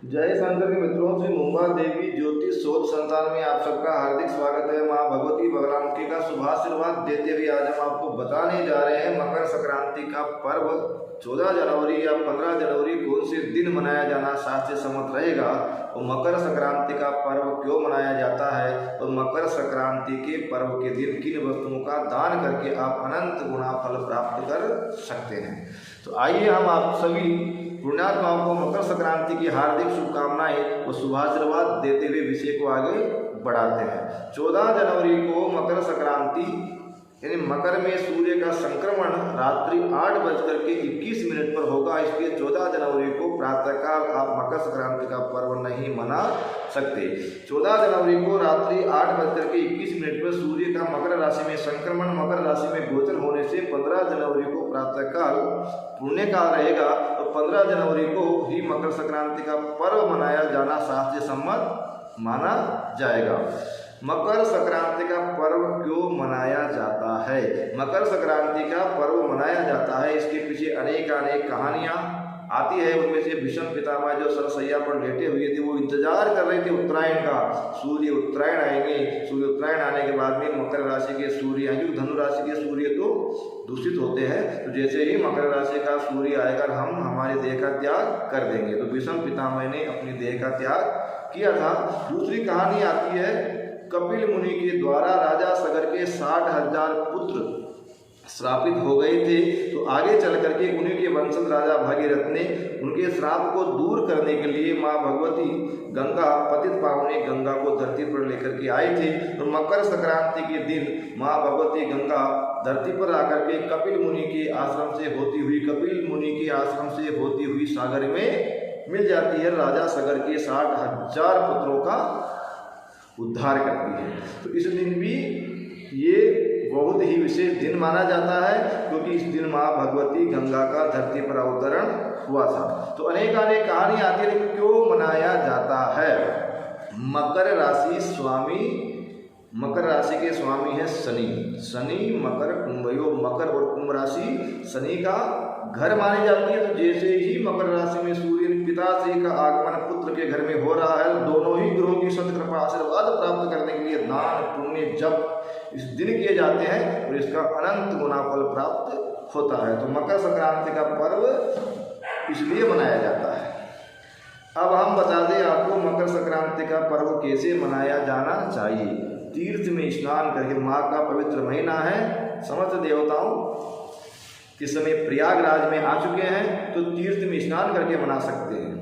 जय शंकर के मित्रों, श्री मुंबा देवी ज्योतिष शोध संस्थान में आप सबका हार्दिक स्वागत है। माँ भगवती बगलामुखी का शुभाशीर्वाद देते हुए आज हम आपको बताने जा रहे हैं मकर संक्रांति का पर्व 14 जनवरी या 15 जनवरी कौन से दिन मनाया जाना शास्त्रीय सम्मत रहेगा और मकर संक्रांति का पर्व क्यों मनाया जाता है और मकर संक्रांति के पर्व के दिन किन वस्तुओं का दान करके आप अनंत गुना फल प्राप्त कर सकते हैं। तो आइए हम आप सभी पुण्यात्माओं को मकर संक्रांति की हार्दिक शुभकामनाएं और शुभाशीर्वाद देते हुए विषय को आगे बढ़ाते हैं। 14 जनवरी को मकर संक्रांति यानी मकर में सूर्य का संक्रमण रात्रि 8:21 पर होगा। इसलिए 14 जनवरी को प्रातःकाल आप मकर संक्रांति का पर्व नहीं मना सकते। 14 जनवरी को रात्रि 8:21 पर सूर्य का मकर राशि में संक्रमण मकर राशि में गोचर होने से 15 जनवरी को प्रातःकाल पुण्य काल रहेगा और 15 जनवरी को ही मकर संक्रांति का पर्व मनाया जाना शास्त्रीय सम्मत माना जाएगा। मकर संक्रांति का पर्व क्यों मनाया जाता है? मकर संक्रांति का पर्व मनाया जाता है, इसके पीछे अनेक कहानियां आती है। उनमें से भीष्म पितामह जो सरसैया पर लेटे हुए थे वो इंतजार कर रहे थे उत्तरायण का। सूर्य उत्तरायण आएंगे, सूर्य उत्तरायण आने के बाद में मकर राशि के सूर्य आएंगे। धनु राशि के सूर्य तो दूषित होते हैं, तो जैसे ही मकर राशि का सूर्य आएगा हम हमारे देह का त्याग कर देंगे। तो भीष्म पितामह ने अपनी देह का त्याग किया था। दूसरी कहानी आती है कपिल मुनि के द्वारा राजा सगर के 60,000 पुत्र श्रापित हो गए थे। तो आगे चल करके उन्हीं के वंशज राजा भागीरथ ने उनके श्राप को दूर करने के लिए माँ भगवती गंगा पतित पावनी गंगा को धरती पर लेकर के आए थे। तो मकर संक्रांति के दिन माँ भगवती गंगा धरती पर आकर के कपिल मुनि के आश्रम से होती हुई सागर में मिल जाती है। राजा सगर के 60,000 पुत्रों का उद्धार करती है। तो इस दिन भी ये बहुत ही विशेष दिन माना जाता है क्योंकि इस दिन माँ भगवती गंगा का धरती पर अवतरण हुआ था। तो अनेक कहानी आती है, लेकिन क्यों मनाया जाता है? मकर राशि के स्वामी है शनि मकर कुंभयो मकर और कुंभ राशि शनि का घर मानी जाती है। तो जैसे ही मकर राशि में सूर्य पिताश्री का आगमन पुत्र के घर में हो रहा है, दोनों ही ग्रहों की सत्कृपा आशीर्वाद प्राप्त करने के लिए दान पुण्य जप इस दिन किए जाते हैं और इसका अनंत गुना फल प्राप्त होता है। तो मकर संक्रांति का पर्व इसलिए मनाया जाता है। अब हम बता दें आपको मकर संक्रांति का पर्व कैसे मनाया जाना चाहिए। तीर्थ में स्नान करके, माघ का पवित्र महीना है, समस्त देवताओं इस समय प्रयागराज में आ चुके हैं, तो तीर्थ में स्नान करके मना सकते हैं।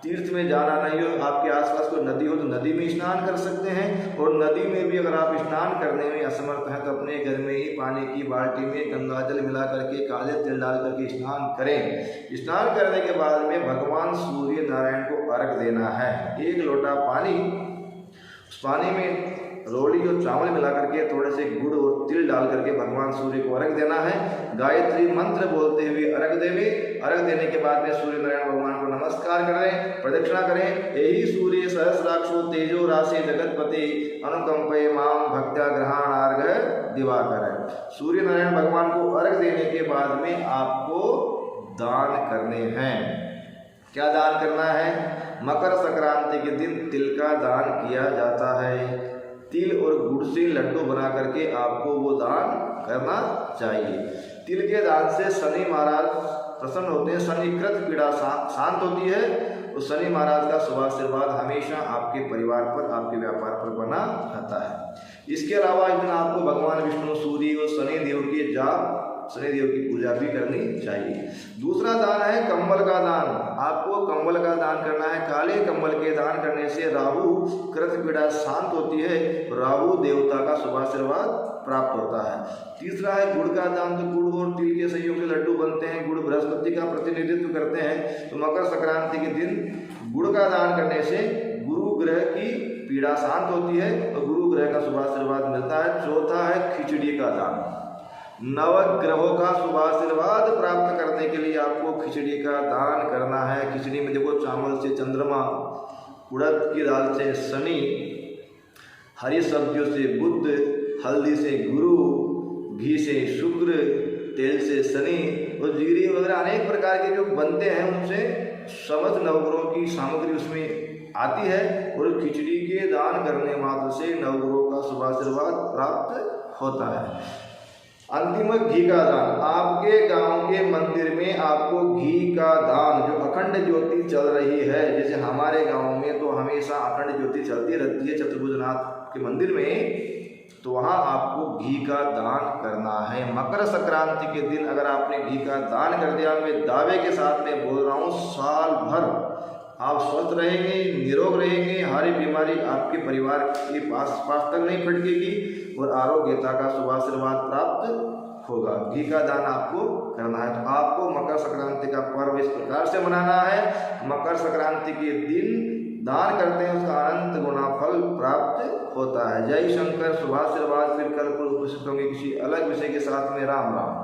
तीर्थ में जाना नहीं हो, आपके आसपास कोई नदी हो तो नदी में स्नान कर सकते हैं। और नदी में भी अगर आप स्नान करने में असमर्थ हैं तो अपने घर में ही पानी की बाल्टी में गंगा जल मिला करके काले तिल डाल करके स्नान करें। स्नान करने के बाद में भगवान सूर्य नारायण को अर्घ देना है। 1 लोटा पानी, उस पानी में रोली और चावल मिला करके थोड़े से गुड़ और तिल डाल करके भगवान सूर्य को अर्घ देना है। गायत्री मंत्र बोलते हुए अर्घ देने के बाद में सूर्य नारायण भगवान को नमस्कार करें, प्रदक्षिणा करें। यही सूर्य सहस्राक्षो तेजो राशि जगतपति अनुकंपये माम भक्त्या ग्रहणार्घ दिवाकर। सूर्य नारायण भगवान को अर्घ देने के बाद में आपको दान करने हैं। क्या दान करना है? मकर संक्रांति के दिन तिल का दान किया जाता है। तिल और गुड़ से लड्डू बना करके आपको वो दान करना चाहिए। तिल के दान से शनि महाराज प्रसन्न होते हैं, शनिकृत पीड़ा शांत होती है और शनि महाराज का शुभाशीर्वाद हमेशा आपके परिवार पर, आपके व्यापार पर बना रहता है। इसके अलावा इस दिन आपको भगवान विष्णु, सूर्य और शनिदेव की पूजा भी करनी चाहिए। दूसरा दान है कंबल का दान। आपको कंबल का दान करना है। काले कंबल के दान करने से राहु कृत पीड़ा शांत होती है, राहु देवता का शुभाशीर्वाद प्राप्त होता है। तीसरा है गुड़ का दान। तो गुड़ और तिल के संयोग से लड्डू बनते हैं। गुड़ बृहस्पति का प्रतिनिधित्व करते हैं। तो मकर संक्रांति के दिन गुड़ का दान करने से गुरु ग्रह की पीड़ा शांत होती है और गुरु ग्रह का शुभाशीर्वाद मिलता है। चौथा है खिचड़ी का दान। नवग्रहों का शुभाशीर्वाद प्राप्त करने के लिए आपको खिचड़ी का दान करना है। खिचड़ी में देखो चावल से चंद्रमा, उड़द की दाल से शनि, हरी सब्जियों से बुध, हल्दी से गुरु, घी से शुक्र, तेल से शनि और जीरे वगैरह अनेक प्रकार के जो बनते हैं उनसे समस्त नवग्रहों की सामग्री उसमें आती है। और खिचड़ी के दान करने मात्र से नवग्रहों का शुभ आशीर्वाद प्राप्त होता है। अंतिम घी का दान। आपके गांव के मंदिर में आपको घी का दान, जो अखंड ज्योति चल रही है, जैसे हमारे गांव में तो हमेशा अखंड ज्योति चलती रहती है चतुर्भुजनाथ के मंदिर में, तो वहाँ आपको घी का दान करना है। मकर संक्रांति के दिन अगर आपने घी का दान कर दिया, मैं दावे के साथ में बोल रहा हूँ, साल भर आप स्वस्थ रहेंगे, निरोग रहेंगे, हरी बीमारी आपके परिवार के पास तक नहीं फटकेगी और आरोग्यता का शुभ आशीर्वाद प्राप्त होगा। घी का दान आपको करना है। तो आपको मकर संक्रांति का पर्व इस प्रकार से मनाना है। मकर संक्रांति के दिन दान करते हैं, उसका अनंत गुना फल प्राप्त होता है। जय शंकर। शुभ आशीर्वाद। फिर कल को उपस्थित होंगे किसी अलग विषय के साथ में। राम राम।